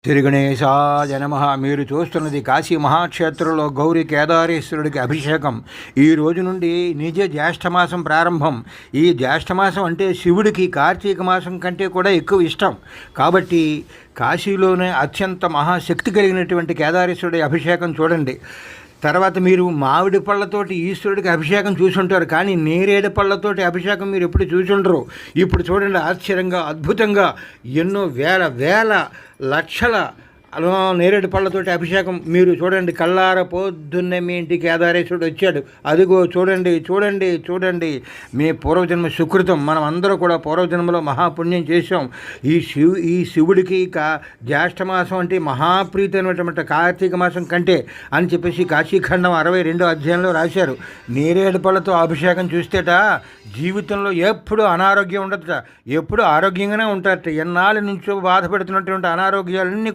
శ్రీ గణేశాయ నమః. మీరు చూస్తున్నది కాశీ మహాక్షేత్రంలో గౌరీ కేదారేశ్వరుడికి అభిషేకం. ఈ రోజు నుండి నిజ జ్యేష్ఠమాసం ప్రారంభం. ఈ జ్యేష్ఠమాసం అంటే శివుడికి కార్తీక మాసం కంటే కూడా ఎక్కువ ఇష్టం. కాబట్టి కాశీలోనే అత్యంత మహాశక్తి కలిగినటువంటి కేదారేశ్వరుడి అభిషేకం చూడండి. తర్వాత మీరు మామిడి పళ్ళతోటి ఈశ్వరుడికి అభిషేకం చూసుంటారు, కానీ నేరేడు పళ్ళతోటి అభిషేకం మీరు ఎప్పుడు చూసుండరు. ఇప్పుడు చూడండి, ఆశ్చర్యంగా అద్భుతంగా ఎన్నో వేల లక్షల నేరేడు పళ్ళతోటి అభిషేకం మీరు చూడండి. కళ్ళార పొద్దున్నే మీ ఇంటికి కేదారేశ్వరుడు వచ్చాడు. అదిగో చూడండి చూడండి చూడండి. మీ పూర్వజన్మ సుకృతం. మనం అందరూ కూడా పూర్వజన్మలో మహాపుణ్యం చేసాం. ఈ శివుడికి జ్యేష్ఠమాసం అంటే మహాప్రీతి అయినటువంటి కార్తీక మాసం కంటే అని చెప్పేసి కాశీఖండం 62వ అధ్యాయంలో రాశారు. నేరేడు పళ్ళతో అభిషేకం చూస్తేట జీవితంలో ఎప్పుడు అనారోగ్యం ఉండదుట, ఎప్పుడు ఆరోగ్యంగానే ఉంటారట. ఎన్నాళ్ళ నుంచో బాధపడుతున్నటువంటి అనారోగ్యాలన్నీ